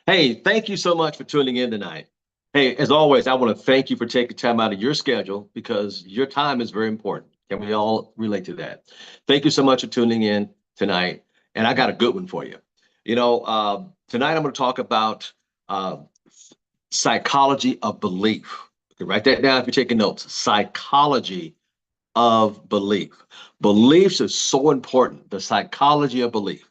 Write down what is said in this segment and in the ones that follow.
Hey, thank you so much for tuning in tonight. Hey, as always, I want to thank you for taking time out of your schedule because your time is very important. Can we all relate to that? Thank you so much for tuning in tonight. And I got a good one for you. Tonight I'm going to talk about uh, psychology of belief. You can write that down if you're taking notes. Psychology of belief. Beliefs is so important, the psychology of belief.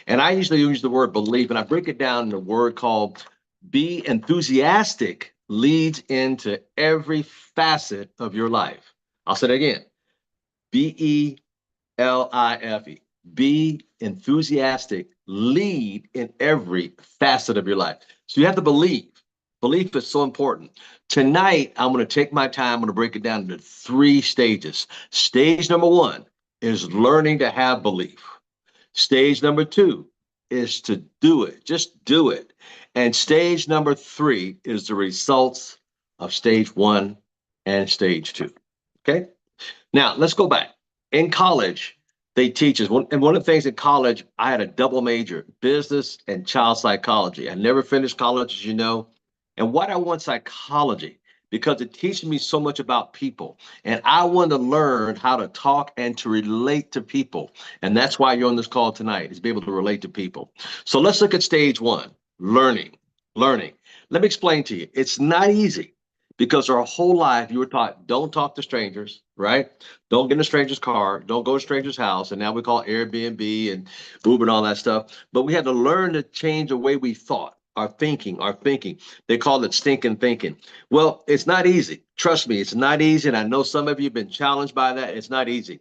And I usually use the word belief, and I break it down in a word called be enthusiastic leads into every facet of your life. I'll say it again. Belife. Be enthusiastic, lead in every facet of your life. So you have to believe. Belief is so important. Tonight, I'm going to take my time. I'm going to break it down into three stages. Stage number one is learning to have belief. Stage number two is to do it, just do it. And stage number three is the results of stage one and stage two. Okay. Now, let's go back. In college, they teach us, and one of the things in college, I had a double major, business and child psychology. I never finished college, as you know. And why do I want psychology? Because it teaches me so much about people. And I want to learn how to talk and to relate to people. And that's why you're on this call tonight, is be able to relate to people. So let's look at stage one, learning. Learning. Let me explain to you. It's not easy because our whole life you were taught don't talk to strangers, right? Don't get in a stranger's car, don't go to a stranger's house. And now we call Airbnb and Uber and all that stuff. But we had to learn to change the way we thought, our thinking, our thinking. They call it stinking thinking. Well, it's not easy. Trust me, it's not easy. And I know some of you have been challenged by that. It's not easy.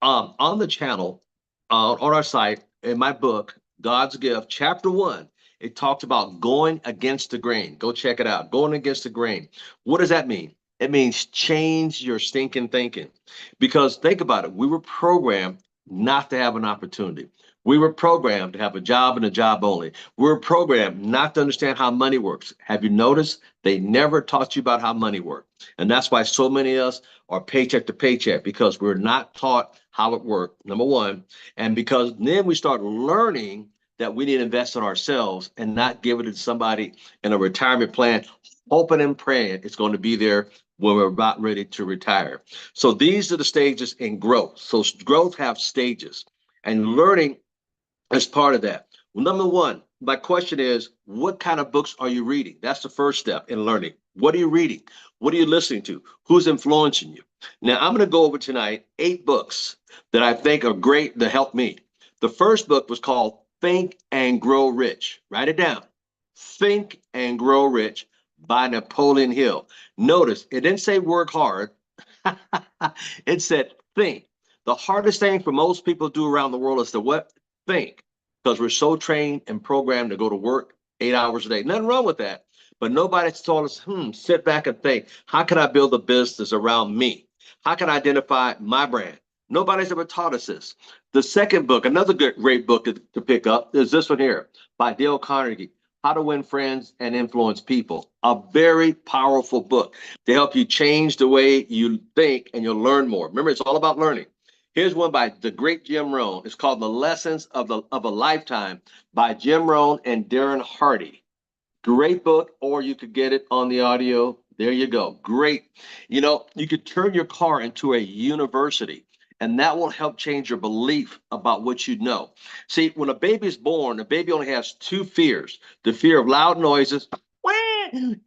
On the channel, on our site, in my book, God's Gift, chapter one, it talks about going against the grain. Go check it out. Going against the grain. What does that mean? It means change your stinking thinking. Because think about it, we were programmed not to have an opportunity. We were programmed to have a job and a job only. We were programmed not to understand how money works. Have you noticed they never taught you about how money works? And that's why so many of us are paycheck to paycheck because we're not taught how it worked, number one. And because then we start learning that we need to invest in ourselves and not give it to somebody in a retirement plan, hoping and praying it's going to be there when we're about ready to retire. So these are the stages in growth. So growth have stages, and learning is part of that. Well, number one, my question is, what kind of books are you reading? That's the first step in learning. What are you reading? What are you listening to? Who's influencing you? Now, I'm going to go over tonight 8 books that I think are great to help me. The first book was called Think and Grow Rich. Write it down. Think and Grow Rich by Napoleon Hill. Notice it didn't say work hard. It said think. The hardest thing for most people to do around the world is to what? Think. Because we're so trained and programmed to go to work 8 hours a day. Nothing wrong with that. But nobody's taught us, sit back and think, how can I build a business around me? How can I identify my brand? Nobody's ever taught us this. The second book, another great book to pick up, is this one here by Dale Carnegie, How to Win Friends and Influence People. A very powerful book to help you change the way you think and you'll learn more. Remember, it's all about learning. Here's one by the great Jim Rohn. It's called The Lessons of a Lifetime by Jim Rohn and Darren Hardy. Great book, or you could get it on the audio. There you go. Great. You know, you could turn your car into a university, and that will help change your belief about what you know. See, when a baby is born, a baby only has 2 fears: the fear of loud noises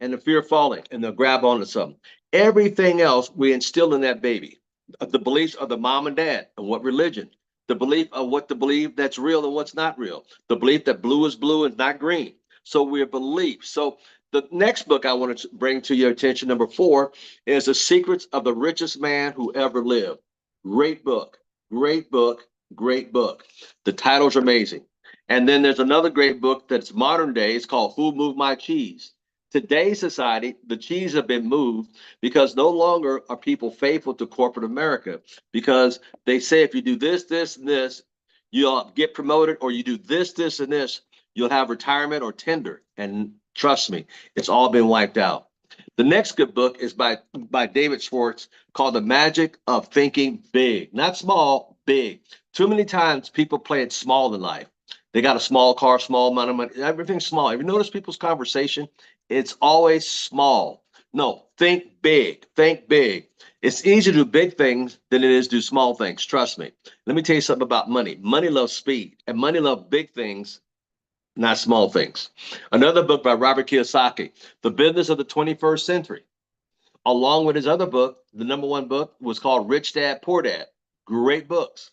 and the fear of falling, and they'll grab onto something. Everything else we instill in that baby. The beliefs of the mom and dad and what religion, the belief of what to believe that's real and what's not real, the belief that blue is blue and not green. So we're beliefs. So the next book I want to bring to your attention, number 4, is The Secrets of the Richest Man Who Ever Lived. Great book, great book, great book. The title's amazing. And then there's another great book that's modern day. It's called Who Moved My Cheese? Today's society, the cheese have been moved because no longer are people faithful to corporate America, because they say if you do this, this, and this, you'll get promoted, or you do this, this, and this, you'll have retirement or tender. And trust me, it's all been wiped out. The next good book is by David Schwartz, called The Magic of Thinking Big. Not small, big. Too many times people play it small in life. They got a small car, small amount of money, everything's small. Have you noticed people's conversation? It's always small. No, think big, think big. It's easier to do big things than it is to do small things. Trust me. Let me tell you something about money. Money loves speed, and money loves big things, not small things. Another book by Robert Kiyosaki, The Business of the 21st Century, along with his other book, the number one book was called Rich Dad, Poor Dad. Great books.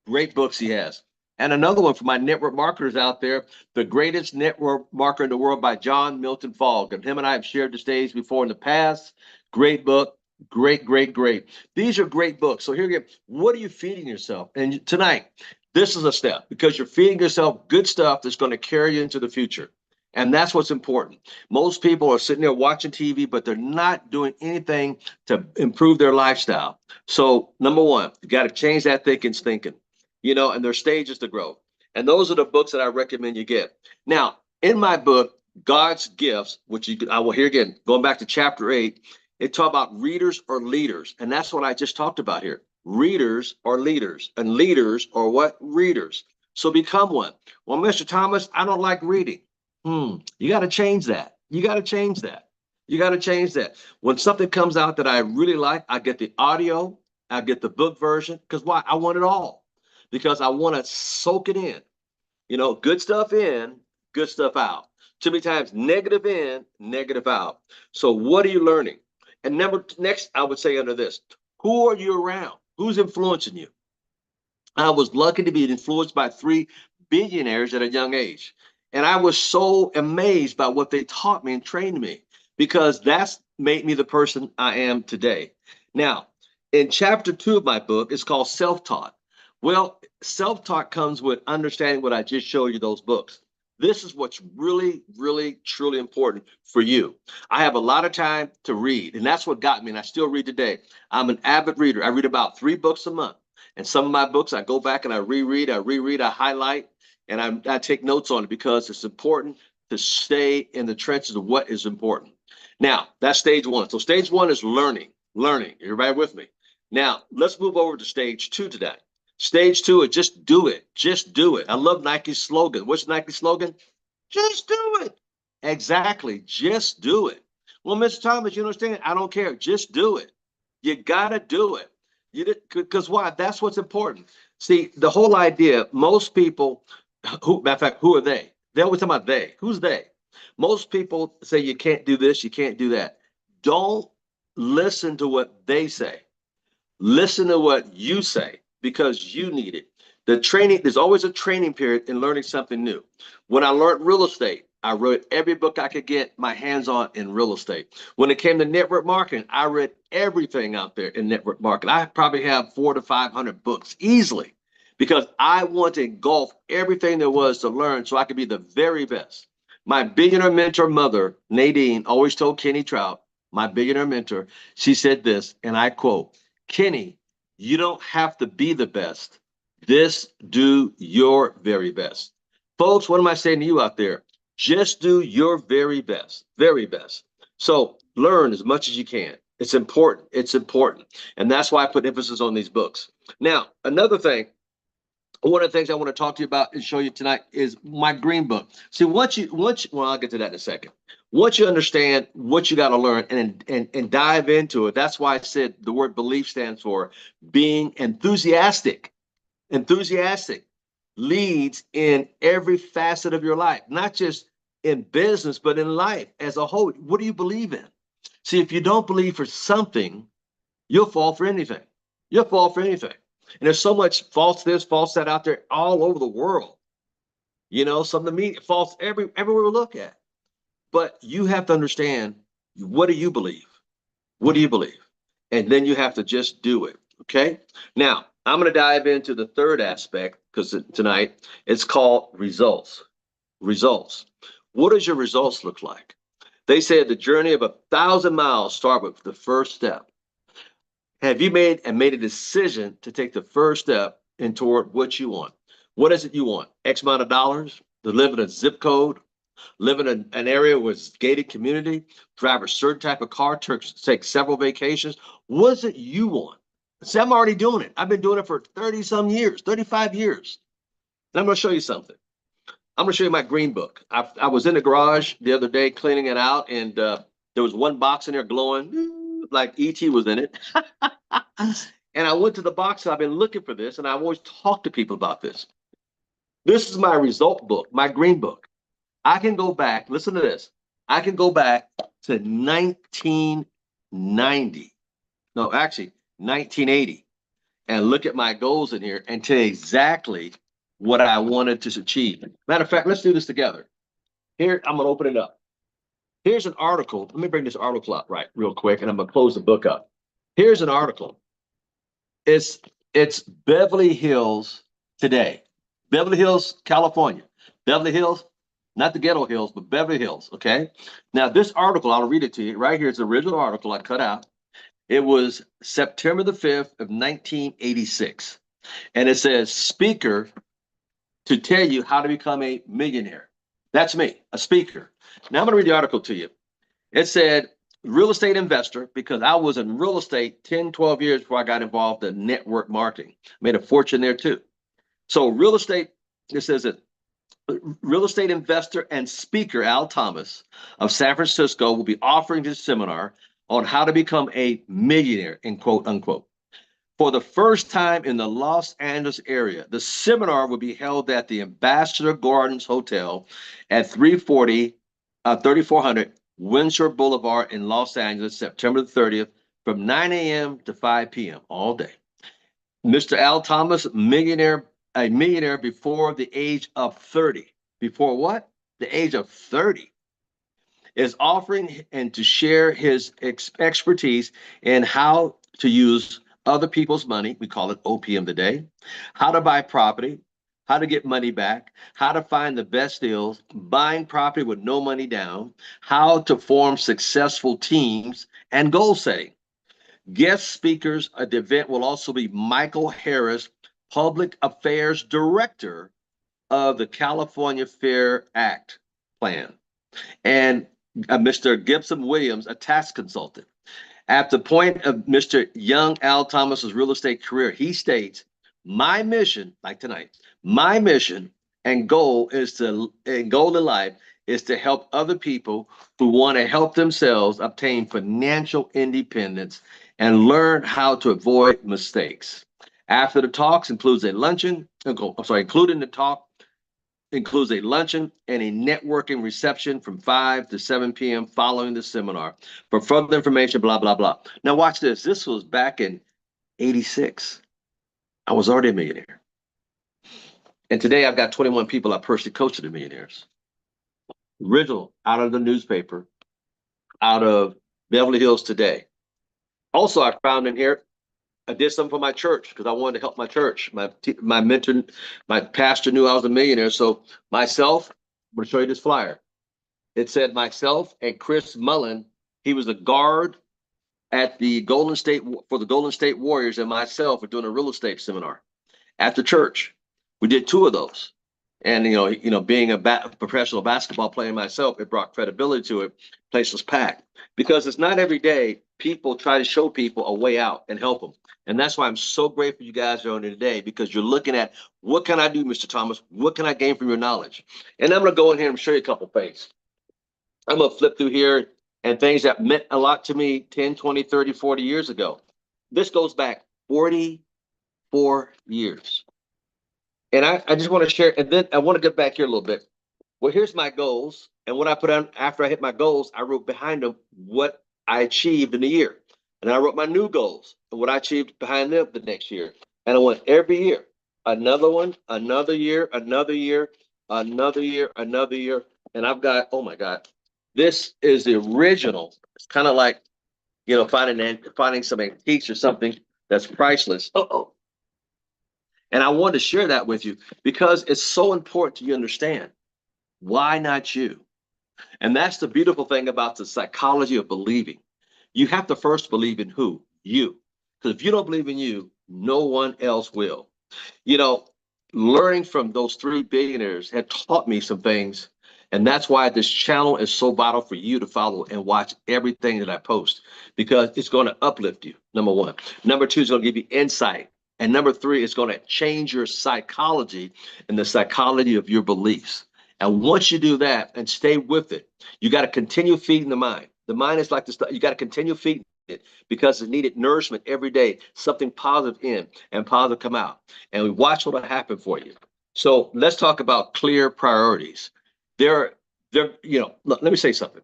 Great books he has. And another one for my network marketers out there, The Greatest Network Marketer in the World by John Milton Fogg. And him and I have shared the stage before in the past. Great book. Great, great, great. These are great books. So here again, what are you feeding yourself? And tonight, this is a step because you're feeding yourself good stuff that's going to carry you into the future. And that's what's important. Most people are sitting there watching TV, but they're not doing anything to improve their lifestyle. So number one, you got to change that thinking, and there's stages to grow. And those are the books that I recommend you get. Now, in my book, God's Gifts, which I will hear again, going back to chapter 8, it talks about readers or leaders. And that's what I just talked about here. Readers are leaders, and leaders are what? Readers. So become one. Well, Mr. Thomas, I don't like reading. You got to change that. You got to change that. You got to change that. When something comes out that I really like, I get the audio, I get the book version. Because why? I want it all. Because I want to soak it in. Good stuff in, good stuff out. Too many times, negative in, negative out. So what are you learning? And next, I would say under this, who are you around? Who's influencing you? I was lucky to be influenced by 3 billionaires at a young age. And I was so amazed by what they taught me and trained me because that's made me the person I am today. Now, in chapter 2 of my book, it's called Self-Taught. Well, self-taught comes with understanding what I just showed you, those books. This is what's really, really, truly important for you. I have a lot of time to read, and that's what got me, and I still read today. I'm an avid reader. I read about 3 books a month. And some of my books, I go back and I reread, I highlight, and I take notes on it because it's important to stay in the trenches of what is important. Now, that's stage 1. So stage 1 is learning. Everybody with me? Now, let's move over to stage 2 today. Stage 2 is just do it. Just do it. I love Nike's slogan. What's Nike's slogan? Just do it. Exactly. Just do it. Well, Mr. Thomas, you understand? I don't care. Just do it. You got to do it. Because why? That's what's important. See, the whole idea, most people, matter of fact, who are they? They always talk about they. Who's they? Most people say you can't do this, you can't do that. Don't listen to what they say. Listen to what you say because you need it. There's always a training period in learning something new. When I learned real estate, I read every book I could get my hands on in real estate. When it came to network marketing, I read everything out there in network marketing. I probably have 400 to 500 books easily because I want to engulf everything there was to learn so I could be the very best. My billionaire mentor mother, Nadine, always told Kenny Trout, my billionaire mentor, she said this, and I quote, Kenny, you don't have to be the best. Just do your very best. Folks, what am I saying to you out there? Just do your very best, very best. So learn as much as you can. It's important. It's important. And that's why I put emphasis on these books. Now, another thing, one of the things I want to talk to you about and show you tonight is my green book. See, well, I'll get to that in a second. Once you understand what you got to learn and dive into it, that's why I said the word belief stands for being enthusiastic. Enthusiastic leads in every facet of your life, not just in business, but in life as a whole. What do you believe in? See, if you don't believe for something, you'll fall for anything. You'll fall for anything. And there's so much false this, false that out there all over the world. Some of the media false everywhere we look at. But you have to understand, what do you believe? What do you believe? And then you have to just do it. Okay. Now, I'm going to dive into the third aspect because tonight it's called results. Results. What does your results look like? They said the journey of 1,000 miles start with the first step. Have you made a decision to take the first step and toward what you want? What is it you want? X amount of dollars, to live in a zip code, live in an area with gated community, drive a certain type of car, take several vacations. What is it you want? See, I'm already doing it. I've been doing it for 30 some years, 35 years. And I'm going to show you something. I'm going to show you my green book. I was in the garage the other day cleaning it out, and there was one box in there glowing like ET was in it. And I went to the box, and I've been looking for this, and I've always talked to people about this. This is my result book, my green book. I can go back, listen to this. I can go back to 1990. No, actually, 1980. And look at my goals in here and tell you exactly what I wanted to achieve. Matter of fact, let's do this together. Here, I'm going to open it up. Here's an article. Let me bring this article up right real quick, and I'm going to close the book up. Here's an article. It's Beverly Hills today. Beverly Hills, California. Beverly Hills, not the ghetto hills, but Beverly Hills, okay? Now, this article, I'll read it to you. Right here, it's the original article I cut out. It was September the 5th of 1986. And it says, speaker to tell you how to become a millionaire. That's me, a speaker. Now I'm going to read the article to you. It said, real estate investor, because I was in real estate 10, 12 years before I got involved in network marketing. Made a fortune there too. So real estate, it says that real estate investor and speaker Al Thomas of San Francisco will be offering his seminar on how to become a millionaire, in quote unquote. For the first time in the Los Angeles area, the seminar will be held at the Ambassador Gardens Hotel at 3400 Windsor Boulevard in Los Angeles, September the 30th, from 9 a.m. to 5 p.m. all day. Mr. Al Thomas, a millionaire before the age of 30. Before what? The age of 30. Is offering and to share his expertise in how to use other people's money. We call it OPM today. How to buy property, how to get money back, how to find the best deals, buying property with no money down, how to form successful teams, and goal setting. Guest speakers at the event will also be Michael Harris, Public Affairs Director of the California Fair Act Plan, and Mr. Gibson Williams, a tax consultant. At the point of Mr. Young Al Thomas's real estate career, he states, my mission, like tonight, my mission and goal in life is to help other people who want to help themselves obtain financial independence and learn how to avoid mistakes. After the talks includes a luncheon, including the talk, includes a luncheon and a networking reception from 5 to 7 p.m. following the seminar. For further information, blah, blah, blah. Now watch this. This was back in 86. I was already a millionaire. And today I've got 21 people I personally coach to the millionaires. Original, out of the newspaper, out of Beverly Hills Today. Also, I found in here, I did something for my church because I wanted to help my church. My mentor, my pastor knew I was a millionaire. So myself, I'm going to show you this flyer. It said myself and Chris Mullen. He was a guard at the Golden State Warriors, and myself were doing a real estate seminar at the church. We did 2 of those. And, being a professional basketball player myself, it brought credibility to it. Place was packed because it's not every day people try to show people a way out and help them. And that's why I'm so grateful you guys are on here today, because you're looking at, what can I do, Mr. Thomas? What can I gain from your knowledge? And I'm going to go in here and show you a couple things. I'm going to flip through here and things that meant a lot to me 10, 20, 30, 40 years ago. This goes back 44 years. And I just want to share, and then I want to get back here a little bit. Well, here's my goals. And what I put on after I hit my goals, I wrote behind them what I achieved in the year. And I wrote my new goals and what I achieved behind them the next year. And I went every year, another one, another year, another year, another year, another year. And I've got, oh my God, this is the original. It's kind of like, finding some antiques or something that's priceless. And I wanted to share that with you because it's so important to you understand. Why not you? And that's the beautiful thing about the psychology of believing. You have to first believe in who? You. Because if you don't believe in you, no one else will. Learning from those 3 billionaires had taught me some things. And that's why this channel is so vital for you to follow and watch everything that I post, because it's going to uplift you, number 1. Number 2, is going to give you insight. And number 3, it's going to change your psychology and the psychology of your beliefs. And once you do that and stay with it, you got to continue feeding the mind. The mind is like the stuff, you got to continue feeding it because it needed nourishment every day, something positive in and positive come out. And we watch what will happen for you. So let's talk about clear priorities. There, look, let me say something.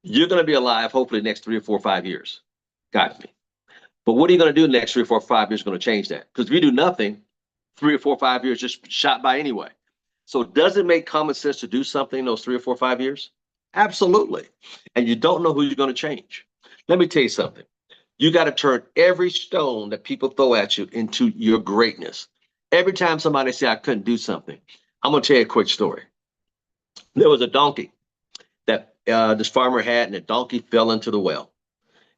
You're going to be alive hopefully the next 3 or 4 or 5 years. Got me. But what are you going to do the next 3 or 4 or 5 years going to change that? Because if you do nothing, 3 or 4 or 5 years just shot by anyway. So does it make common sense to do something in those 3 or 4 or 5 years? Absolutely. And you don't know who you're going to change. Let me tell you something. You got to turn every stone that people throw at you into your greatness. Every time somebody say I couldn't do something, I'm going to tell you a quick story. There was a donkey that this farmer had, and the donkey fell into the well.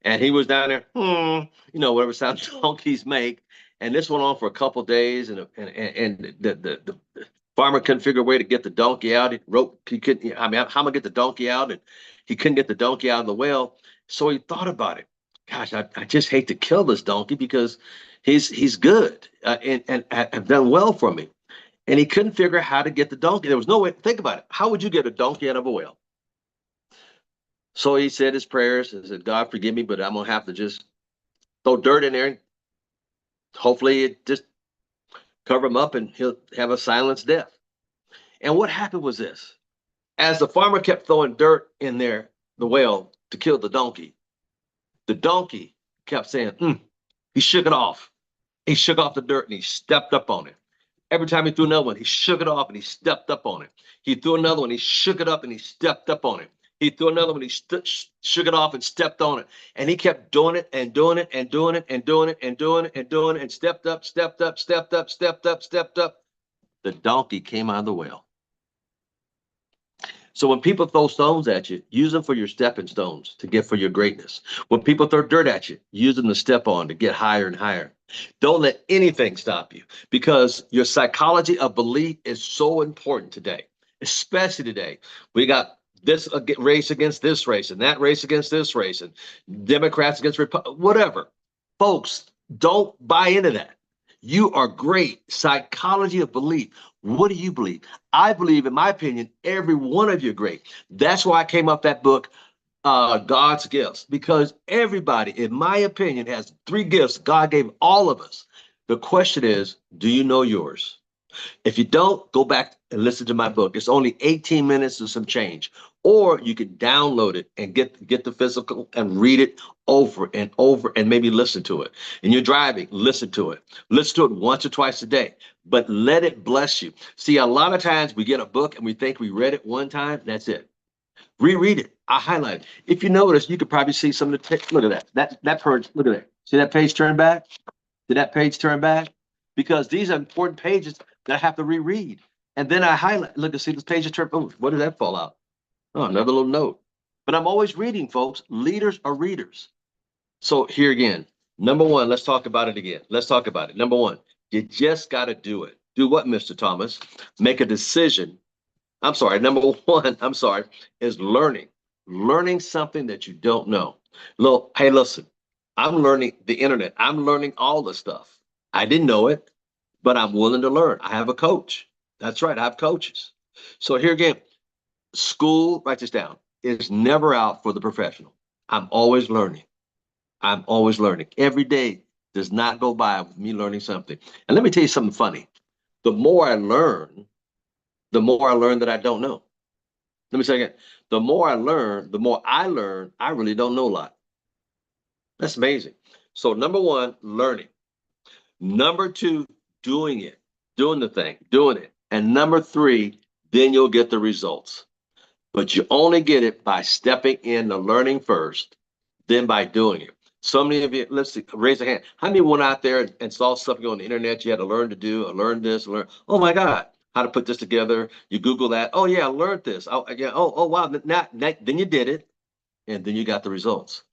And he was down there, whatever sound donkeys make. And this went on for a couple of days, and the farmer couldn't figure a way to get the donkey out. He couldn't. I mean, how am I gonna get the donkey out? And he couldn't get the donkey out of the well. So he thought about it. Gosh, I just hate to kill this donkey because he's good and have done well for me. And he couldn't figure out how to get the donkey. There was no way. Think about it. How would you get a donkey out of a well? So he said his prayers and said, God, forgive me, but I'm going to have to just throw dirt in there. And hopefully it just cover him up and he'll have a silenced death. And what happened was this. As the farmer kept throwing dirt in there, the well, to kill the donkey kept saying, he shook it off. He shook off the dirt and he stepped up on it. Every time he threw another one, he shook it off and he stepped up on it. He threw another one, he shook it up and he stepped up on it. He threw another one, he shook it off and stepped on it. And he kept doing it and doing it and doing it and doing it and doing it and doing it and stepped up, stepped up, stepped up, stepped up, stepped up. The donkey came out of the well. So when people throw stones at you, use them for your stepping stones to get for your greatness. When people throw dirt at you, use them to step on to get higher and higher. Don't let anything stop you because your psychology of belief is so important today, especially today. We got this race against this race and that race against this race and Democrats against whatever. Folks, don't buy into that. You are great. Psychology of belief. What do you believe? I believe, in my opinion, every one of you are great. That's why I came up that book, God's Gifts, because everybody, in my opinion, has 3 gifts God gave all of us. The question is, do you know yours? If you don't, go back and listen to my book. It's only 18 minutes and some change. Or you can download it and get the physical and read it over and over and maybe listen to it. And you're driving, listen to it. Listen to it once or twice a day, but let it bless you. See, a lot of times we get a book and we think we read it one time, that's it. Reread it. I highlight it. If you notice, you could probably see some of the text. Look at that. That page, look at that. See that page turn back? Did that page turn back? Because these are important pages that I have to reread. And then I highlight, look and see this page turn. Oh, what did that fall out? Oh, another little note. But I'm always reading, folks. Leaders are readers. So here again, number one, let's talk about it again. Let's talk about it. Number one, you just got to do it. Do what, Mr. Thomas? Make a decision. I'm sorry. Number one, is learning. Learning something that you don't know. Hey, listen, I'm learning the internet. I'm learning all the stuff. I didn't know it, but I'm willing to learn. I have a coach. That's right. I have coaches. So here again, school, write this down, is never out for the professional. I'm always learning. I'm always learning. Every day does not go by with me learning something. And let me tell you something funny. The more I learn that I don't know. Let me say again, the more I learn, I really don't know a lot. That's amazing. So number one, learning. Number two, doing it, doing the thing, doing it. And number three, then you'll get the results. But you only get it by stepping in the learning first, then by doing it. So many of you, let's see, raise a hand. How many went out there and saw something on the internet you had to learn to do, or learn this, learn, oh my God, how to put this together. You Google that. Oh yeah, I learned this. Oh yeah. Oh wow. Then you did it, and then you got the results.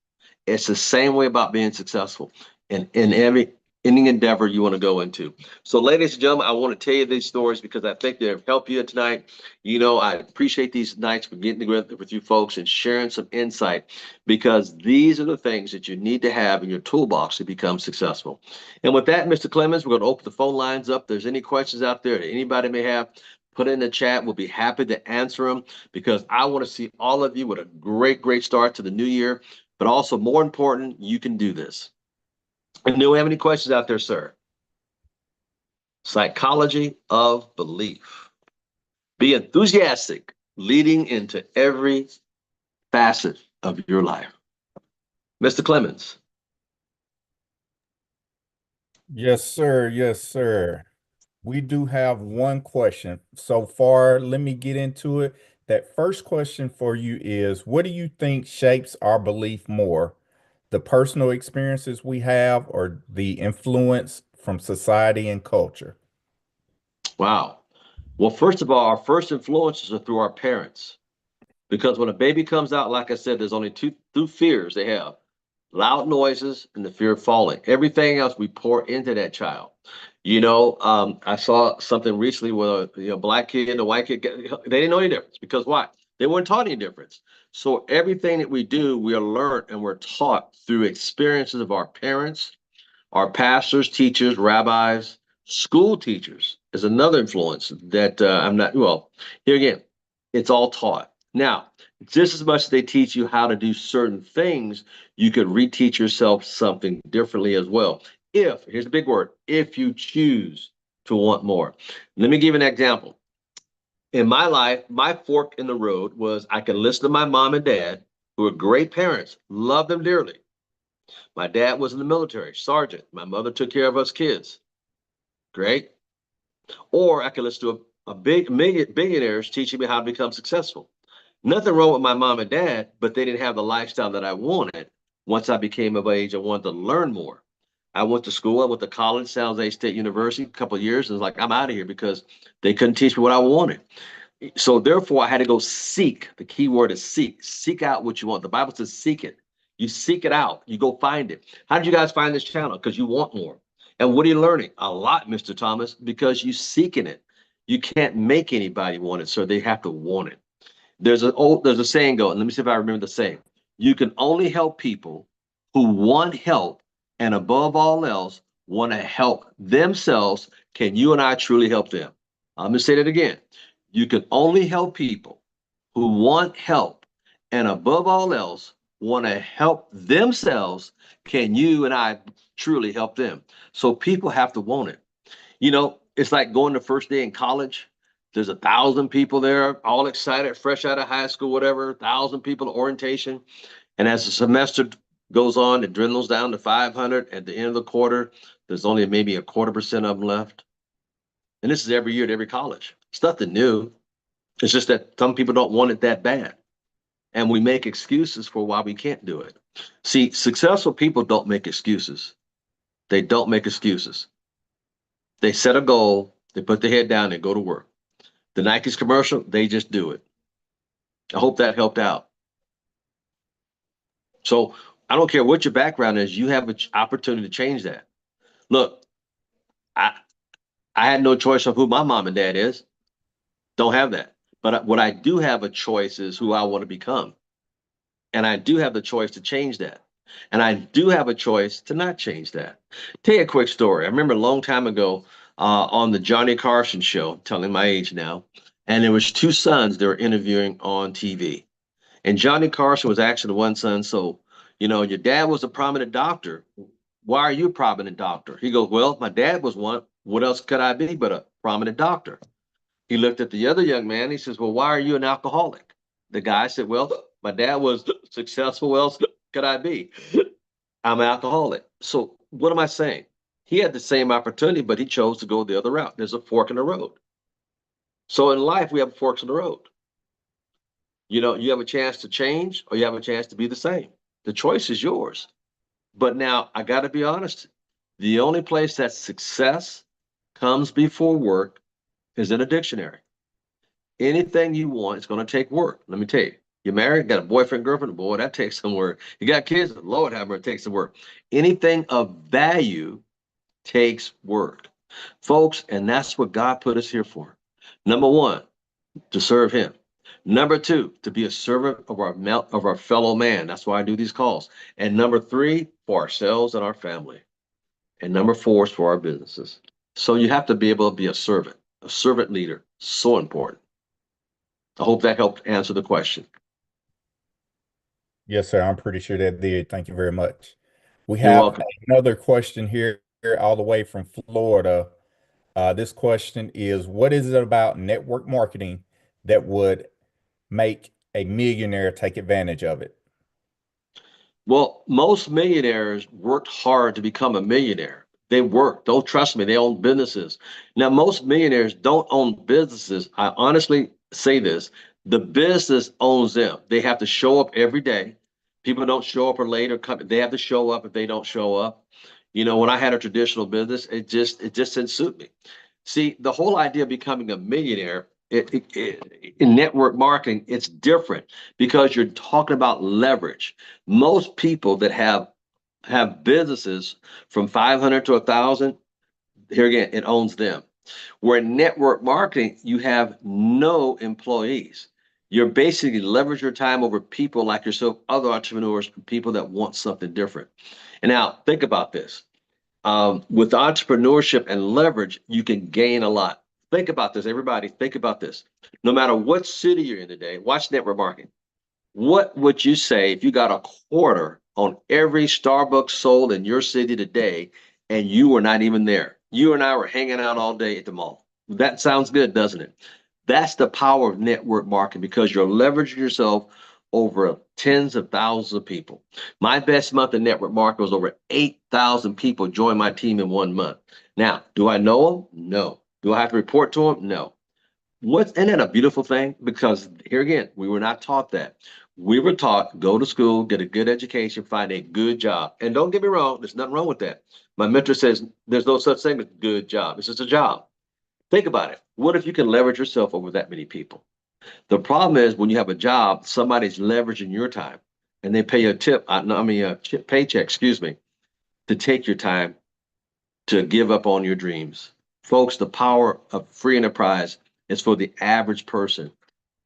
It's the same way about being successful in any endeavor you want to go into. So ladies and gentlemen, I want to tell you these stories because I think they'll help you tonight. You know, I appreciate these nights for getting together with you folks and sharing some insight, because these are the things that you need to have in your toolbox to become successful. And with that, Mr. Clemens, we're going to open the phone lines up. If there's any questions out there that anybody may have, put it in the chat. We'll be happy to answer them because I want to see all of you with a great, great start to the new year. But also, more important, you can do this. And do we have any questions out there, sir? Psychology of belief. Be enthusiastic, leading into every facet of your life. Mr. Clemens. Yes, sir. Yes, sir. We do have one question so far. Let me get into it. That first question for you is, what do you think shapes our belief more? The personal experiences we have or the influence from society and culture? Wow. Well, first of all, our first influences are through our parents. Because when a baby comes out, like I said, there's only two fears they have: loud noises and the fear of falling. Everything else we pour into that child. I saw something recently where a black kid and a white kid, they didn't know any difference because why? They weren't taught any difference. So everything that we do, we are learned and we're taught through experiences of our parents, our pastors, teachers, rabbis, school teachers is another influence that I'm not, well, here again, it's all taught. Now, just as much as they teach you how to do certain things, you could reteach yourself something differently as well. Here's a big word, if you choose to want more. Let me give you an example. In my life, my fork in the road was I could listen to my mom and dad, who were great parents, love them dearly. My dad was in the military, sergeant. My mother took care of us kids. Great. Or I could listen to a big billionaires teaching me how to become successful. Nothing wrong with my mom and dad, but they didn't have the lifestyle that I wanted once I became of age and wanted to learn more. I went to school, I went to college, San Jose State University, a couple of years, and was like, I'm out of here because they couldn't teach me what I wanted. So therefore, I had to go seek. The key word is seek. Seek out what you want. The Bible says seek it. You seek it out. You go find it. How did you guys find this channel? Because you want more. And what are you learning? A lot, Mr. Thomas, because you seeking it. You can't make anybody want it, so they have to want it. There's a saying going. Let me see if I remember the saying. You can only help people who want help, and above all else, want to help themselves. Can you and I truly help them? I'm gonna say that again. You can only help people who want help, and above all else, want to help themselves. Can you and I truly help them? So people have to want it. It's like going the first day in college. There's 1,000 people there, all excited, fresh out of high school, whatever, 1,000 people at orientation. And as the semester goes on, it dwindles down to 500. At the end of the quarter, there's only maybe a 0.25% of them left. And this is every year at every college. It's nothing new. It's just that some people don't want it that bad. And we make excuses for why we can't do it. See, successful people don't make excuses. They don't make excuses. They set a goal, they put their head down, and go to work. The Nike's commercial, they just do it. I hope that helped out. So I don't care what your background is, you have an opportunity to change that. Look, I had no choice of who my mom and dad is. Don't have that. But what I do have a choice is who I want to become. And I do have the choice to change that. And I do have a choice to not change that. Tell you a quick story. I remember a long time ago on the Johnny Carson show, telling my age now, and there was two sons they were interviewing on TV. And Johnny Carson was actually the one son. So, your dad was a prominent doctor. Why are you a prominent doctor? He goes, well, my dad was one. What else could I be but a prominent doctor? He looked at the other young man. He says, well, why are you an alcoholic? The guy said, well, my dad was successful. What else could I be? I'm an alcoholic. So what am I saying? He had the same opportunity, but he chose to go the other route. There's a fork in the road. So in life, we have forks in the road. You have a chance to change or you have a chance to be the same. The choice is yours. But now I got to be honest. The only place that success comes before work is in a dictionary. Anything you want, it's going to take work. Let me tell you. You're married, got a boyfriend, girlfriend, boy, that takes some work. You got kids, Lord have mercy, it takes some work. Anything of value takes work, folks, and that's what God put us here for. Number one, to serve Him. Number two, to be a servant of our fellow man. That's why I do these calls. And number three, for ourselves and our family. And number four is for our businesses. So you have to be able to be a servant leader. So important. I hope that helped answer the question. Yes, sir. I'm pretty sure that did. Thank you very much. We You're have welcome. another question here all the way from Florida. This question is, what is it about network marketing that would make a millionaire take advantage of it? Well, most millionaires worked hard to become a millionaire. They work. Don't trust me. They own businesses. Now, most millionaires don't own businesses. I honestly say this. The business owns them. They have to show up every day. People don't show up or late or come. They have to show up if they don't show up. You know, when I had a traditional business, it just didn't suit me. See, the whole idea of becoming a millionaire in network marketing, it's different because you're talking about leverage. Most people that have businesses from 500 to 1,000, here again, it owns them. Where in network marketing, you have no employees. You're basically leverage your time over people like yourself, other entrepreneurs, people that want something different. And now think about this. With entrepreneurship and leverage, you can gain a lot. Think about this, everybody. Think about this. No matter what city you're in today, watch network marketing. What would you say if you got a quarter on every Starbucks sold in your city today and you were not even there? You and I were hanging out all day at the mall. That sounds good, doesn't it? That's the power of network marketing because you're leveraging yourself over tens of thousands of people. My best month in network marketing was over 8,000 people joined my team in 1 month. Now, do I know them? No. Do I have to report to them? No. Isn't that a beautiful thing? Because here again, we were not taught that. We were taught go to school, get a good education, find a good job. And don't get me wrong, there's nothing wrong with that. My mentor says there's no such thing as good job. It's just a job. Think about it. What if you can leverage yourself over that many people? The problem is when you have a job, somebody's leveraging your time and they pay you a tip, paycheck, excuse me, to take your time to give up on your dreams. Folks, the power of free enterprise is for the average person.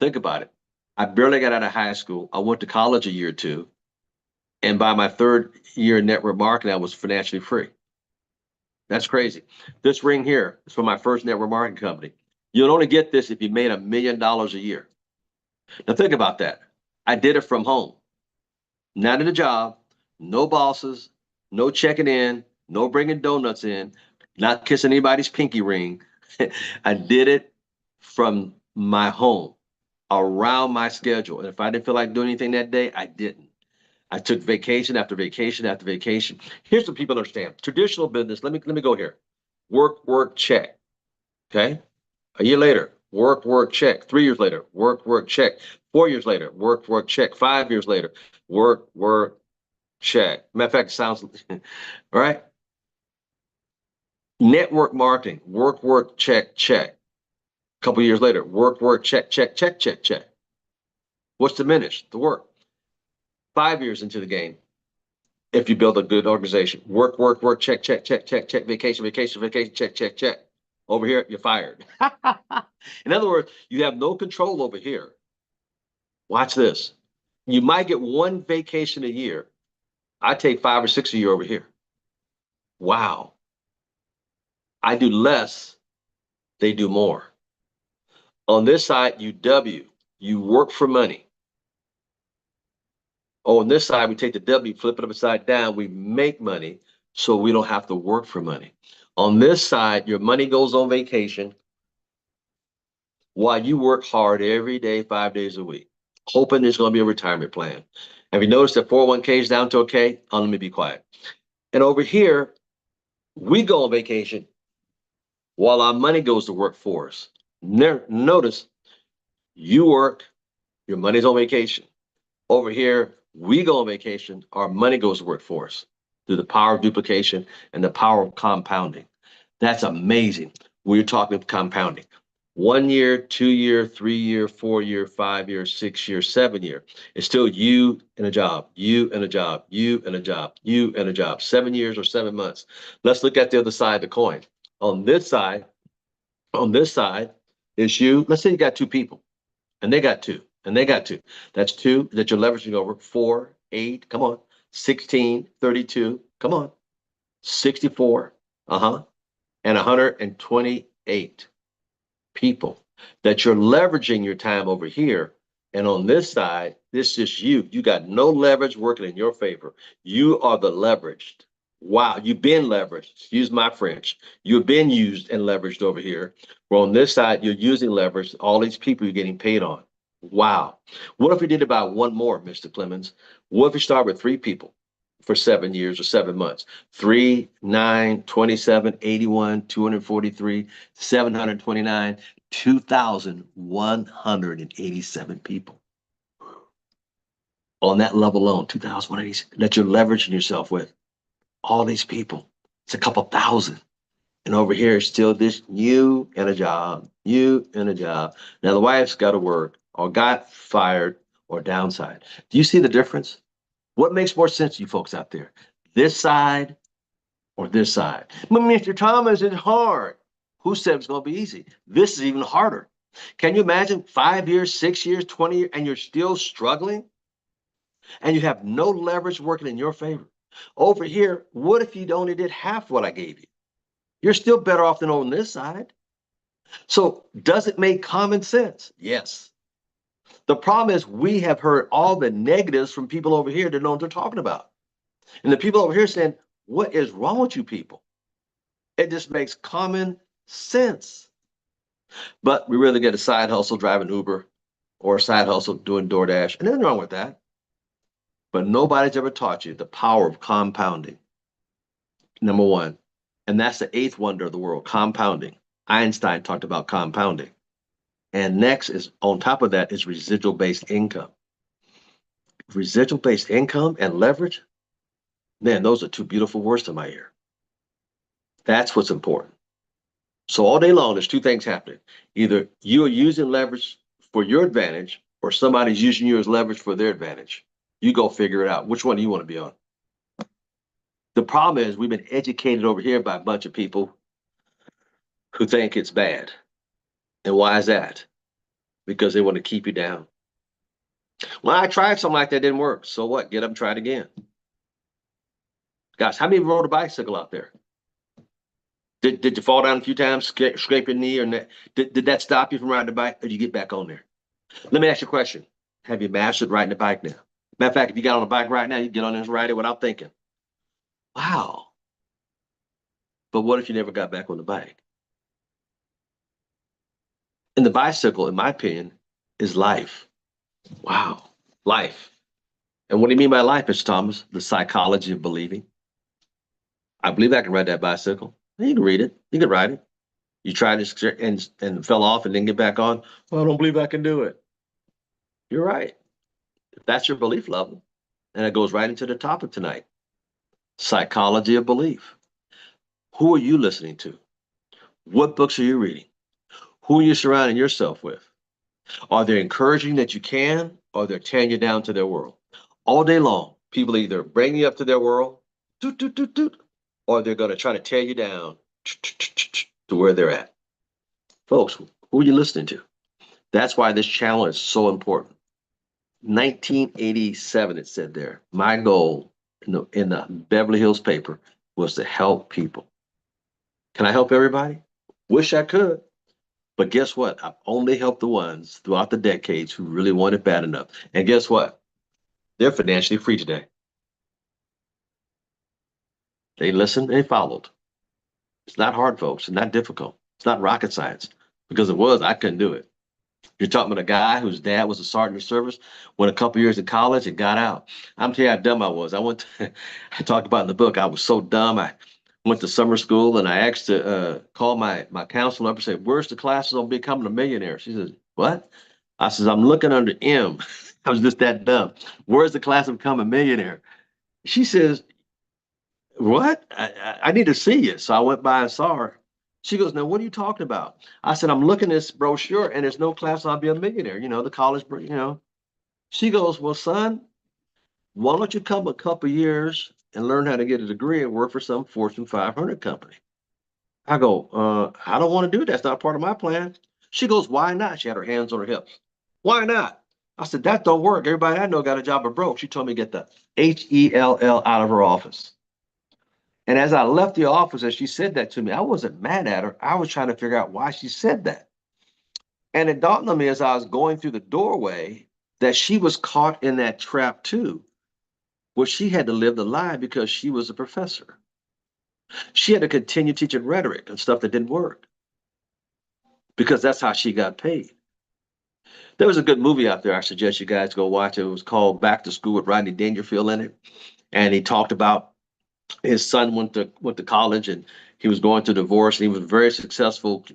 Think about it. I barely got out of high school. I went to college a year or two. And by my third year in network marketing, I was financially free. That's crazy. This ring here is for my first network marketing company. You'll only get this if you made $1 million a year. Now think about that. I did it from home, not at a job, no bosses, no checking in, no bringing donuts in, not kissing anybody's pinky ring. I did it from my home around my schedule. And if I didn't feel like doing anything that day, I didn't. I took vacation after vacation after vacation. Here's what people understand. Traditional business, let me go here. Work, check. Okay. A year later, work, check. 3 years later, work, check. 4 years later, work, check. 5 years later, work, check. Matter of fact, it sounds all right. Network marketing, work, check, check. A couple years later, work, check. What's diminished? The work. 5 years into the game, if you build a good organization, work, check, vacation, check. Over here, you're fired. In other words, you have no control over here. Watch this. You might get one vacation a year. I take 5 or 6 a year over here. Wow. I do less, they do more. On this side, you work for money. On this side, we take the W, flip it upside down, we make money so we don't have to work for money. On this side, your money goes on vacation while you work hard every day, 5 days a week, hoping there's going to be a retirement plan. Have you noticed that 401k is down to a K? Oh, let me be quiet. And over here, we go on vacation while our money goes to work for us. Notice you work, your money's on vacation. Over here, we go on vacation, our money goes to work for us through the power of duplication and the power of compounding. That's amazing. We're talking compounding. 1 year, 2 year, 3 year, 4 year, 5 year, 6 year, 7 year. It's still you and a job, you and a job, you and a job, you and a job. 7 years or 7 months. Let's look at the other side of the coin. On this side is you. Let's say you got two people and they got two and they got two. That's two that you're leveraging over 4, 8, come on, 16, 32, come on, 64, and 128 people. that you're leveraging your time over here. And on this side, this is you. You got no leverage working in your favor. You are the leveraged. Wow, you've been leveraged. Excuse my French. You've been used and leveraged over here. Well, on this side, you're using leverage. All these people you're getting paid on. Wow. What if we did about one more, Mr. Clemens? What if we start with 3 people for 7 years or 7 months? 3, 9, 27, 81, 243, 729, 2,187 people. On that level alone, 2,187 that you're leveraging yourself with. All these people. It's a couple thousand. And over here, it's still this you and a job, you and a job. Now the wife's got to work or got fired or downside. Do you see the difference? What makes more sense to you folks out there? This side or this side? But Mr. Thomas, it's hard. Who said it's going to be easy? This is even harder. Can you imagine 5 years, 6 years, 20 years, and you're still struggling? And you have no leverage working in your favor. Over here, what if you only did half what I gave you? You're still better off than on this side. So does it make common sense? Yes. The problem is we have heard all the negatives from people over here that know what they're talking about. And the people over here saying, what is wrong with you people? It just makes common sense. But we really get a side hustle driving Uber or a side hustle doing DoorDash. And nothing wrong with that. But nobody's ever taught you the power of compounding. Number one. And that's the 8th wonder of the world, compounding. Einstein talked about compounding. And next is, on top of that, is residual-based income. Residual-based income and leverage, man, those are 2 beautiful words to my ear. That's what's important. So all day long, there's 2 things happening. Either you are using leverage for your advantage or somebody's using you as leverage for their advantage. You go figure it out. Which one do you want to be on? The problem is we've been educated over here by a bunch of people who think it's bad. And why is that? Because they want to keep you down. Well, I tried something like that, didn't work. So what? Get up and try it again. Gosh, how many rode a bicycle out there? Did you fall down a few times, scrape your knee or neck? Did that stop you from riding the bike, or did you get back on there? Let me ask you a question. Have you mastered riding the bike now? Matter of fact, if you got on a bike right now, you get on and ride it without thinking. Wow. But what if you never got back on the bike? And the bicycle, in my opinion, is life. Wow, life. And what do you mean by life, Mr. Thomas? The psychology of believing. I believe I can ride that bicycle. You can read it. You can ride it. You tried it and fell off and didn't get back on. Well, I don't believe I can do it. You're right. If that's your belief level, and it goes right into the topic tonight. Psychology of belief. Who are you listening to? What books are you reading? Who are you surrounding yourself with? Are they encouraging that you can, or they're tearing you down to their world? All day long, people either bring you up to their world, or they're going to try to tear you down to where they're at. Folks, who are you listening to? That's why this channel is so important. 1987, it said there, my goal in the Beverly Hills paper was to help people. Can I help everybody? Wish I could. But guess what? I've only helped the ones throughout the decades who really want it bad enough. And guess what? They're financially free today. They listened, they followed. It's not hard, folks. It's not difficult. It's not rocket science. Because it was, I couldn't do it. You're talking about a guy whose dad was a sergeant of service, went a couple years in college and got out. I'm telling you how dumb I was. I talked about in the book, I was so dumb. I went to summer school and I asked to call my counselor up and say, where's the classes on becoming a millionaire? She says, what? I says, I'm looking under M. I was just that dumb. Where's the class of becoming a millionaire? She says, what? I need to see you. So I went by and saw her. She goes, now, what are you talking about? I said, I'm looking at this brochure and there's no class on Be a Millionaire, the college, She goes, well, son, why don't you come a couple years and learn how to get a degree and work for some Fortune 500 company? I go, I don't want to do that. That's not part of my plan. She goes, why not? She had her hands on her hips. Why not? I said, that don't work. Everybody I know got a job or broke. She told me to get the HELL out of her office. And as I left the office, as she said that to me, I wasn't mad at her. I was trying to figure out why she said that. And it dawned on me as I was going through the doorway that she was caught in that trap too, where she had to live the lie because she was a professor. She had to continue teaching rhetoric and stuff that didn't work because that's how she got paid. There was a good movie out there I suggest you guys go watch. It was called Back to School with Rodney Dangerfield in it. And he talked about his son went to college and he was going through divorce and he was a very successful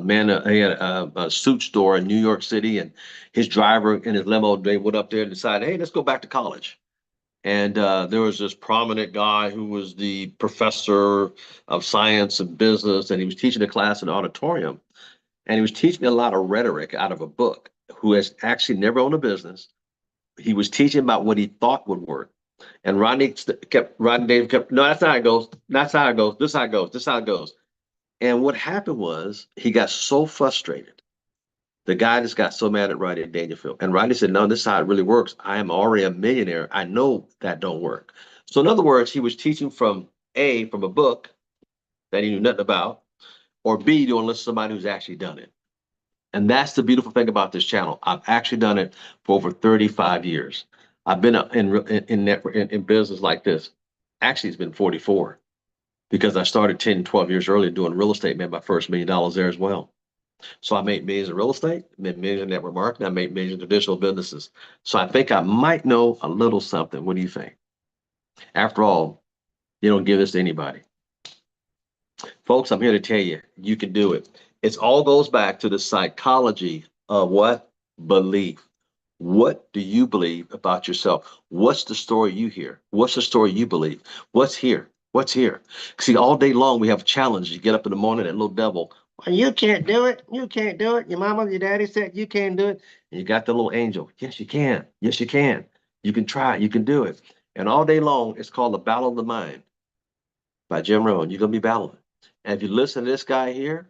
man. He had a suit store in New York City and his driver in his limo, they went up there and decided, hey, let's go back to college. And there was this prominent guy who was the professor of science and business, and he was teaching a class in the auditorium. And he was teaching a lot of rhetoric out of a book, who has actually never owned a business. He was teaching about what he thought would work. And Rodney Dave kept, no, that's not how it goes. That's how it goes. This is how it goes. This is how it goes. And what happened was he got so frustrated. The guy just got so mad at Rodney Dangerfield. And Rodney said, no, this is how it really works. I am already a millionaire. I know that don't work. So in other words, he was teaching from a book that he knew nothing about, or B, doing listen to somebody who's actually done it. And that's the beautiful thing about this channel. I've actually done it for over 35 years. I've been in business like this. Actually, it's been 44 because I started 10, 12 years earlier doing real estate, made my first $1 million there as well. So I made millions in real estate, made millions in network marketing, I made millions in traditional businesses. So I think I might know a little something. What do you think? After all, you don't give this to anybody. Folks, I'm here to tell you, you can do it. It all goes back to the psychology of what? Belief. What do you believe about yourself? What's the story you hear? What's the story you believe? What's here? What's here? See, all day long we have a challenge. You get up in the morning, that little devil, well, you can't do it. You can't do it. Your mama, your daddy said you can't do it. And you got the little angel. Yes, you can. Yes, you can. You can try. You can do it. And all day long, it's called The Battle of the Mind by Jim Rohn. You're going to be battling. And if you listen to this guy here,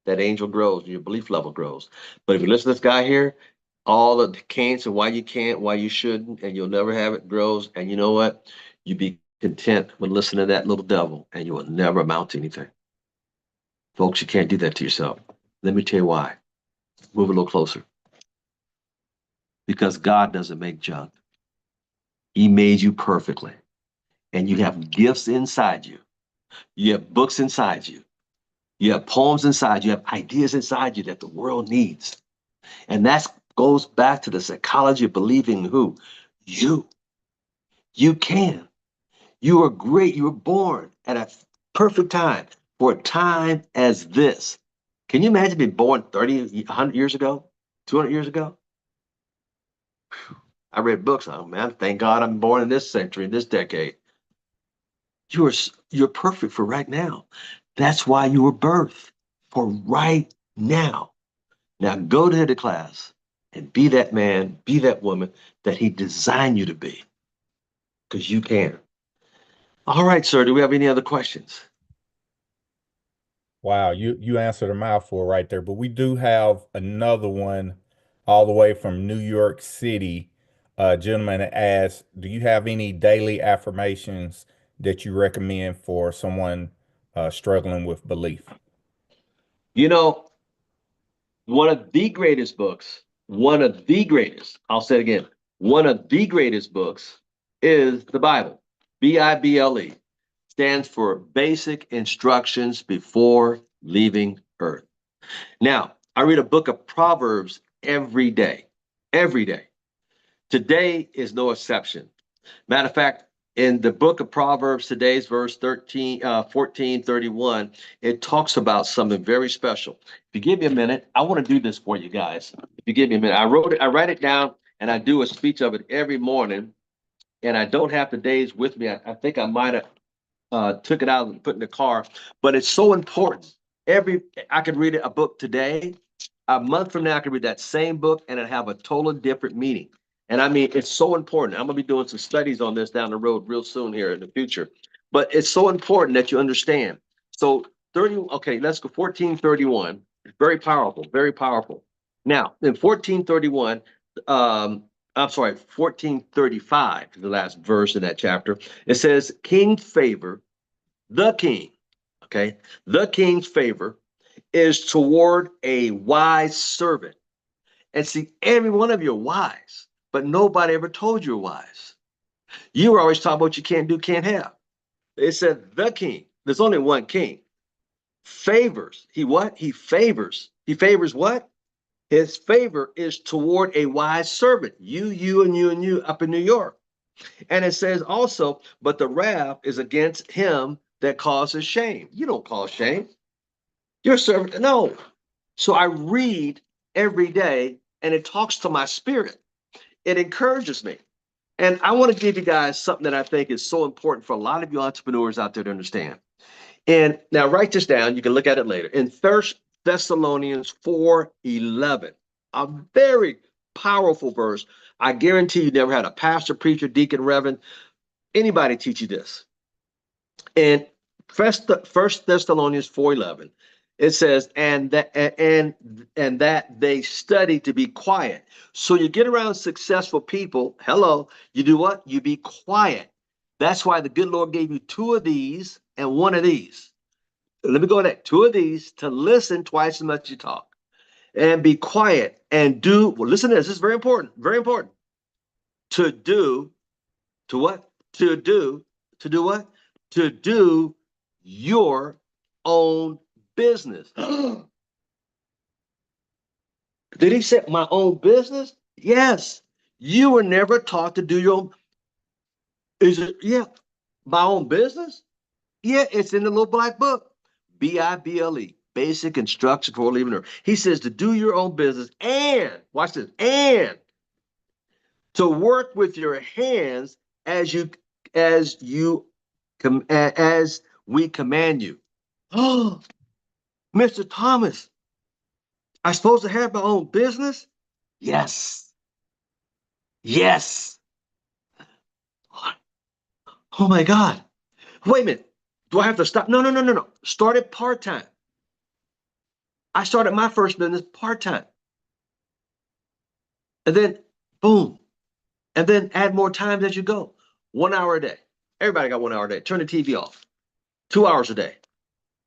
that angel grows and your belief level grows. But if you listen to this guy here, all the can'ts and why you can't, why you shouldn't, and you'll never have it grows. And you know what? You be content with listening to that little devil and you will never amount to anything. Folks, you can't do that to yourself. Let me tell you why. Move a little closer. Because God doesn't make junk. He made you perfectly. And you have gifts inside you. You have books inside you. You have poems inside you. You have ideas inside you that the world needs. And that goes back to the psychology of believing who? You. You can. You are great. You were born at a perfect time for a time as this. Can you imagine being born 30, 100 years ago, 200 years ago? I read books. Oh man, thank God I'm born in this century, in this decade. You're perfect for right now. That's why you were birthed for right now. Now go to the class and be that man, be that woman that he designed you to be, because you can. All right, sir. Do we have any other questions? Wow, you answered a mouthful right there, but we do have another one all the way from New York City. Gentleman asks, do you have any daily affirmations that you recommend for someone struggling with belief? You know, one of the greatest books, one of the greatest, I'll say it again, one of the greatest books is the Bible. Bible stands for Basic Instructions Before Leaving Earth. Now, I read a book of Proverbs every day, every day. Today is no exception. Matter of fact, in the book of Proverbs, today's verse 14:31, it talks about something very special. If you give me a minute, I want to do this for you guys. If you give me a minute, I write it down and I do a speech of it every morning. And I don't have the days with me. I think I might have took it out and put it in the car, but it's so important. I could read a book today, a month from now, I could read that same book and it have a totally different meaning. And I mean, it's so important. I'm gonna be doing some studies on this down the road real soon here in the future. But it's so important that you understand. So okay, let's go 1431. Very powerful, very powerful. Now, in 1431, I'm sorry, 1435 is the last verse in that chapter. It says, King favor, the king, okay, the king's favor is toward a wise servant. And see, every one of you are wise, but nobody ever told you you're wise. You were always talking about what you can't do, can't have. It said the king, there's only one king, favors. He what? He favors. He favors what? His favor is toward a wise servant. You, and you up in New York. And it says also, but the wrath is against him that causes shame. You don't cause shame. You're a servant. No. So I read every day and it talks to my spirit. It encourages me. And I want to give you guys something that I think is so important for a lot of you entrepreneurs out there to understand. And now write this down. You can look at it later. In 1 Thessalonians 4:11, a very powerful verse. I guarantee you never had a pastor, preacher, deacon, reverend, anybody teach you this. In 1 Thessalonians 4:11, it says, and that they study to be quiet. So you get around successful people, hello, you do what? You be quiet. That's why the good Lord gave you two of these and one of these. Let me go to that. Two of these to listen twice as much as you talk. And be quiet and do, well, listen to this. This is very important, very important. To do, to what? To do what? To do your own business. Did he say my own business? Yes. You were never taught to do your own. Is it? Yeah. My own business? Yeah, it's in the little black book. BIBLE, basic instruction for leaving earth. He says to do your own business and, watch this, and to work with your hands as we command you. Oh, Mr. Thomas, I'm supposed to have my own business? Yes. Yes. Oh my God. Wait a minute. Do I have to stop? No. Started part-time. I started my first business part-time. And then boom. And then add more times as you go. 1 hour a day. Everybody got 1 hour a day. Turn the TV off. 2 hours a day.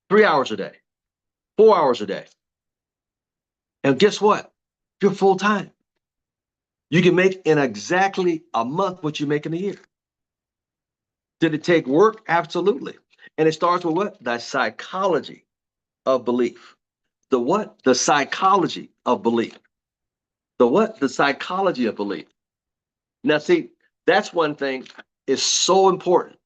3 hours a day. 4 hours a day. And guess what? You're full-time. You can make in exactly a month what you make in a year. Did it take work? Absolutely. And it starts with what? The psychology of belief. The what? The psychology of belief. The what? The psychology of belief. Now, see, that's one thing is so important.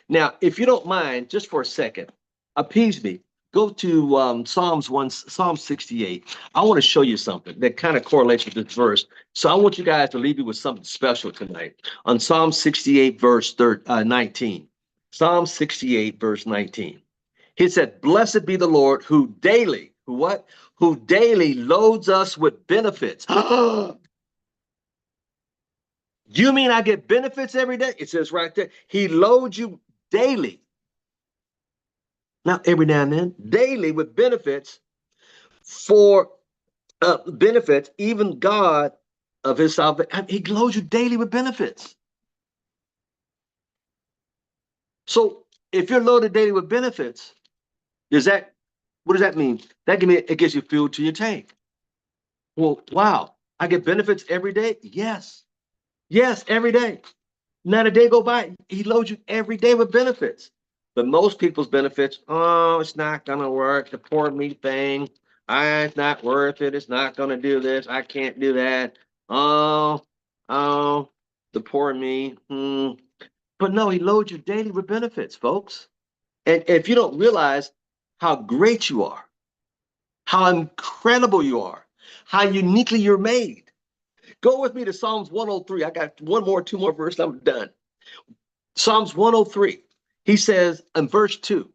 Now, if you don't mind, just for a second, appease me. Go to Psalm 68. I want to show you something that kind of correlates with this verse. So I want you guys to leave you with something special tonight. On Psalm 68, verse 19. Psalm 68, verse 19. He said, blessed be the Lord who daily, who what? Who daily loads us with benefits. You mean I get benefits every day? It says right there, he loads you daily. Not every now and then, daily with benefits for benefits, even God of his salvation. He loads you daily with benefits. So if you're loaded daily with benefits, what does that mean? It gives you fuel to your tank. Well, wow, I get benefits every day? Yes. Yes, every day. Not a day go by. He loads you every day with benefits. But most people's benefits, oh, it's not going to work. The poor me thing. It's not worth it. It's not going to do this. I can't do that. Oh, the poor me. But no, he loads you daily with benefits, folks. And if you don't realize how great you are, how incredible you are, how uniquely you're made. Go with me to Psalms 103. I got two more verses. I'm done. Psalms 103. He says in verse 2,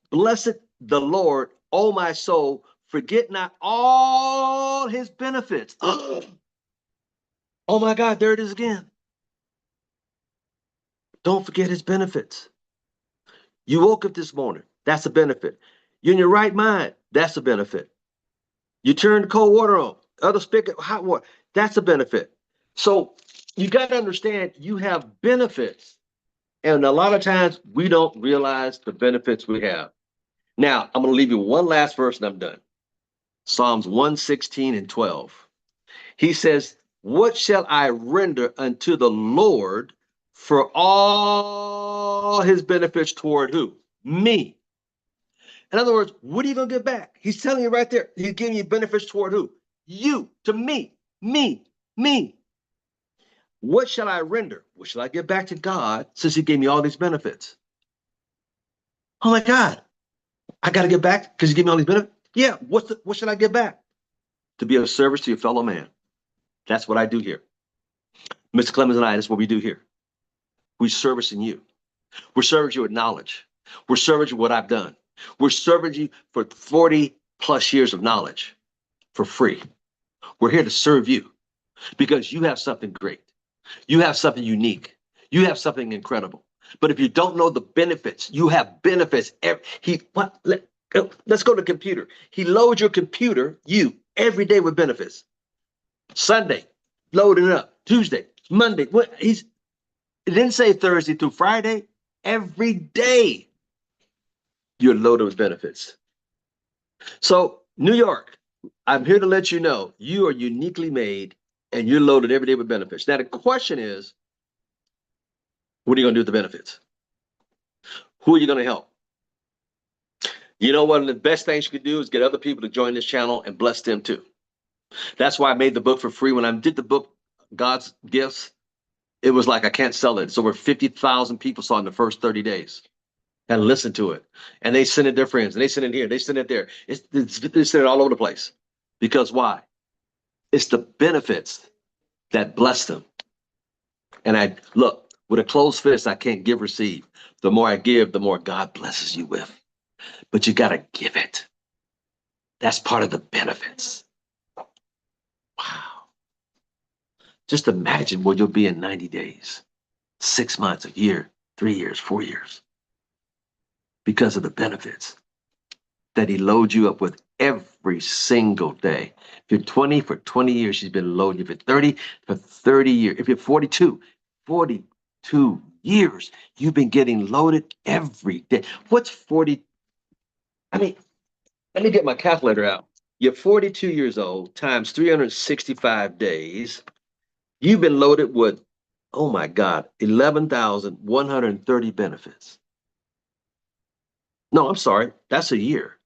blessed the Lord, O my soul, forget not all his benefits. Oh my God, there it is again. Don't forget his benefits. You woke up this morning. That's a benefit. You're in your right mind. That's a benefit. You turn the cold water on. Other spigot, hot water. That's a benefit. So you got to understand you have benefits. And a lot of times we don't realize the benefits we have. Now, I'm going to leave you one last verse and I'm done. Psalms 116 and 12. He says, what shall I render unto the Lord for all his benefits toward who? Me. In other words, what are you going to get back? He's telling you right there. He's giving you benefits toward who? You, to me, me. What shall I render? What shall I give back to God since he gave me all these benefits? Oh my God, I got to get back because he gave me all these benefits? Yeah, what should I give back? To be of service to your fellow man. That's what I do here. Mr. Clemens and I, that's what we do here. We're servicing you. We're serving you with knowledge. We're serving you what I've done. We're serving you for 40 plus years of knowledge for free. We're here to serve you because you have something great. You have something unique. You have something incredible. But if you don't know the benefits, you have benefits. Let's go to computer. He loads your computer, you, every day with benefits. Sunday, loading it up. Tuesday, Monday. It didn't say Thursday through Friday. Every day, you're loaded with benefits. So, New York, I'm here to let you know you are uniquely made and you're loaded every day with benefits. Now, the question is, what are you going to do with the benefits? Who are you going to help? You know, one of the best things you could do is get other people to join this channel and bless them too. That's why I made the book for free. When I did the book, God's Gifts, it was like I can't sell it. It's over 50,000 people saw it in the first 30 days and listened to it. And they sent it to their friends, and they sent it here, they sent it there. They sent it all over the place. Because why? It's the benefits that bless them. And I look, with a closed fist, I can't give, receive. The more I give, the more God blesses you with. But you got to give it. That's part of the benefits. Wow. Just imagine where you'll be in 90 days, 6 months, a year, 3 years, 4 years, because of the benefits that he loads you up with every single day. If you're 20, for 20 years, she's been loading you. If you're 30, for 30 years. If you're 42 years, you've been getting loaded every day. What's 40? I mean, let me get my calculator out. You're 42 years old times 365 days. You've been loaded with, oh my God, 11,130 benefits. No, I'm sorry. That's a year.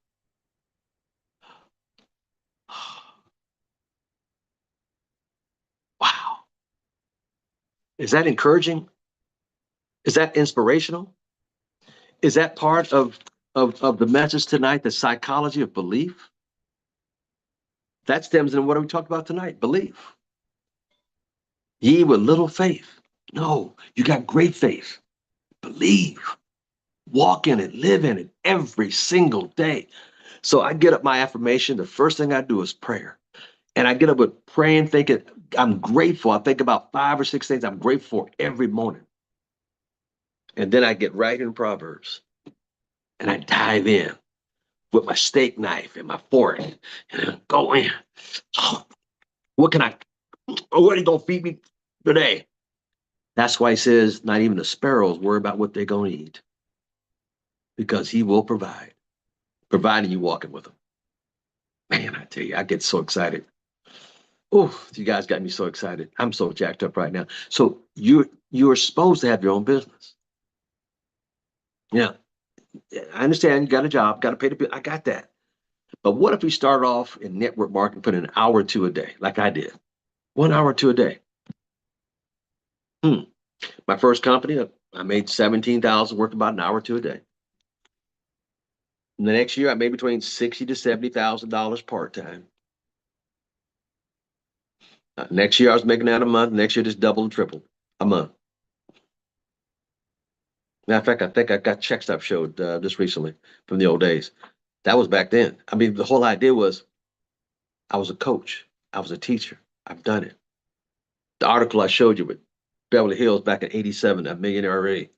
Wow. Is that encouraging? Is that inspirational? Is that part of the message tonight, the psychology of belief? That stems in what we talked about tonight, belief. Ye with little faith. No, you got great faith. Believe. Walk in it, live in it every single day. So I get up my affirmation. The first thing I do is prayer. And I get up with praying, thinking, I'm grateful. I think about 5 or 6 things I'm grateful for every morning. And then I get right in Proverbs. And I dive in with my steak knife and my fork. And I go in. Oh, what are you going to feed me today? That's why he says, not even the sparrows worry about what they're going to eat. Because he will provide, providing you walking with him. Man, I tell you, I get so excited. Oh, you guys got me so excited. I'm so jacked up right now. So you're supposed to have your own business. Yeah, I understand you got a job, got to pay the bill. I got that. But what if we start off in network marketing, put in an hour or two a day, like I did? 1 hour or two a day. My first company, I made 17,000, worked about an hour or two a day. And the next year, I made between $60,000 to $70,000 part-time. Next year, I was making that a month. Next year, just doubled and tripled a month. Matter of fact, I think I got checks I've showed just recently from the old days. That was back then. I mean, the whole idea was I was a coach. I was a teacher. I've done it. The article I showed you with Beverly Hills back in '87, a millionaire already.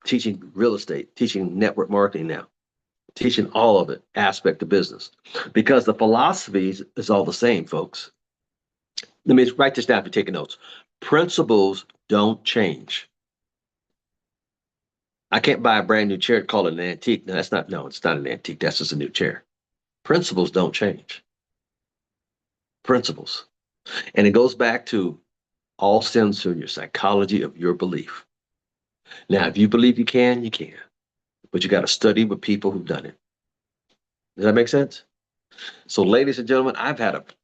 Teaching real estate, teaching network marketing now, teaching all of it, aspect of business. Because the philosophy is all the same, folks. Let me write this down if you're taking notes. Principles don't change. I can't buy a brand new chair and call it an antique. No, it's not an antique. That's just a new chair. Principles don't change. Principles. And it goes back to all stems from your psychology of your belief. Now, if you believe you can, but you got to study with people who've done it. Does that make sense? So, ladies and gentlemen,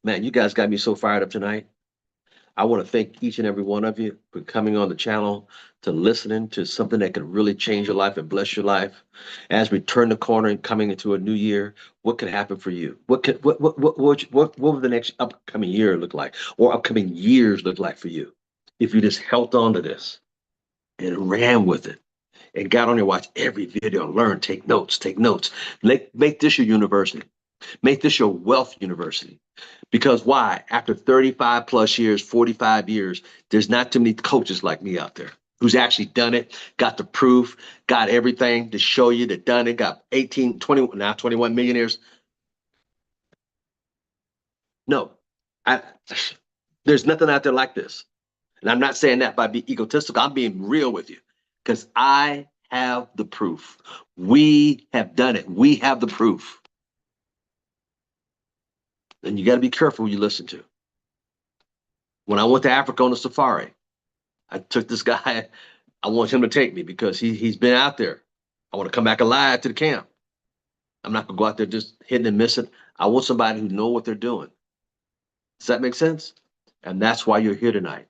man, you guys got me so fired up tonight. I want to thank each and every one of you for coming on the channel to listening to something that could really change your life and bless your life. As we turn the corner and coming into a new year, what could happen for you? What would the next upcoming year look like, or upcoming years look like for you, if you just held on to this and ran with it and got on there, watch every video, learn, take notes, take notes. Make this your university. Make this your wealth university. Because why? After 35 plus years, 45 years, there's not too many coaches like me out there who's actually done it, got the proof, got everything to show you that done it, got 18, 20, now 21 millionaires. No, there's nothing out there like this. And I'm not saying that by being egotistical. I'm being real with you because I have the proof. We have done it. We have the proof. And you got to be careful who you listen to. When I went to Africa on a safari, I took this guy. I want him to take me because he's been out there. I want to come back alive to the camp. I'm not going to go out there just hitting and missing. I want somebody who knows what they're doing. Does that make sense? And that's why you're here tonight.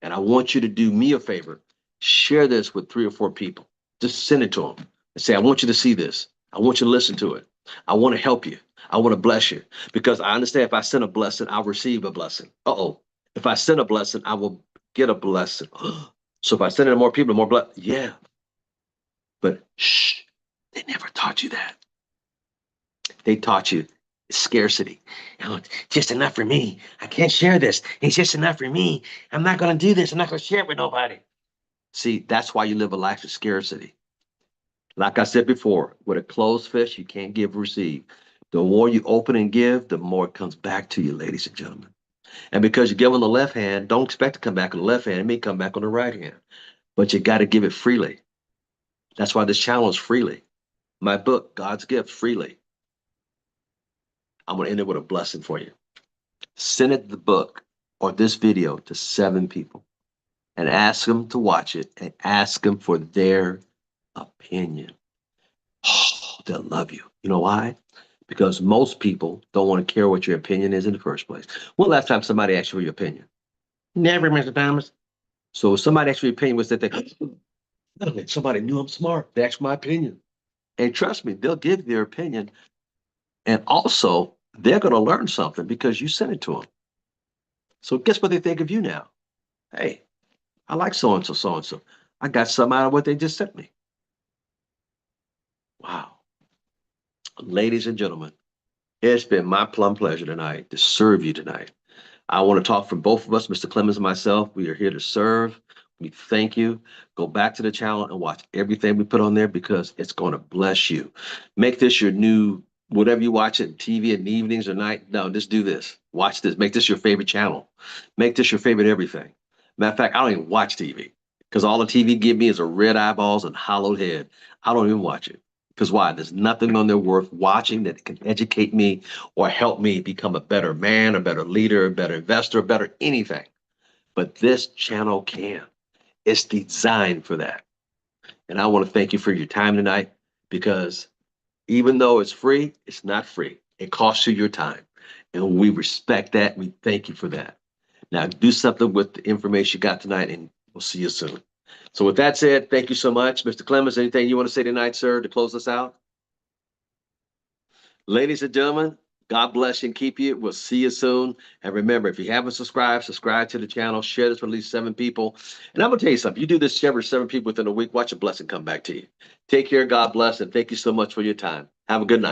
And I want you to do me a favor. Share this with 3 or 4 people. Just send it to them and say, I want you to see this. I want you to listen to it. I want to help you. I want to bless you. Because I understand if I send a blessing, I'll receive a blessing. Uh-oh. If I send a blessing, I will get a blessing. So if I send it to more people, more blessing. Yeah. But shh, they never taught you that. They taught you scarcity. Oh, just enough for me. I can't share this. It's just enough for me. I'm not going to do this. I'm not going to share it with nobody. See, that's why you live a life of scarcity. Like I said before, with a closed fist, you can't give or receive. The more you open and give, the more it comes back to you, ladies and gentlemen. And because you give on the left hand, don't expect to come back on the left hand. It may come back on the right hand. But you got to give it freely. That's why this channel is freely. My book, God's Gift, freely. I'm going to end it with a blessing for you. Send it the book or this video to 7 people and ask them to watch it and ask them for their opinion. Oh, they'll love you. You know why? Because most people don't want to care what your opinion is in the first place. When last time somebody asked you for your opinion? Never, Mr. Thomas. So if somebody asked for your opinion, was that somebody knew I'm smart. They asked my opinion. And trust me, they'll give their opinion. And also, they're going to learn something because you sent it to them. So guess what they think of you now? Hey, I like so-and-so, so-and-so. I got some out of what they just sent me. Wow. Ladies and gentlemen, it's been my plum pleasure tonight to serve you tonight. I want to talk for both of us, Mr. Clemens and myself. We are here to serve. We thank you. Go back to the channel and watch everything we put on there because it's going to bless you. Make this your new, whatever you watch it, TV in the evenings or night. No, just do this. Watch this. Make this your favorite channel. Make this your favorite everything. Matter of fact, I don't even watch TV because all the TV give me is a red eyeballs and hollowed head. I don't even watch it. Because why? There's nothing on there worth watching that can educate me or help me become a better man, a better leader, a better investor, a better anything. But this channel can. It's designed for that. And I want to thank you for your time tonight because even though it's free, it's not free. It costs you your time. And we respect that. We thank you for that. Now do something with the information you got tonight and we'll see you soon. So with that said, thank you so much. Mr. Clemens, anything you want to say tonight, sir, to close us out? Ladies and gentlemen, God bless you and keep you. We'll see you soon. And remember, if you haven't subscribed, subscribe to the channel. Share this with at least 7 people. And I'm going to tell you something. You do this, share with 7 people within a week, watch a blessing come back to you. Take care. God bless. And thank you so much for your time. Have a good night.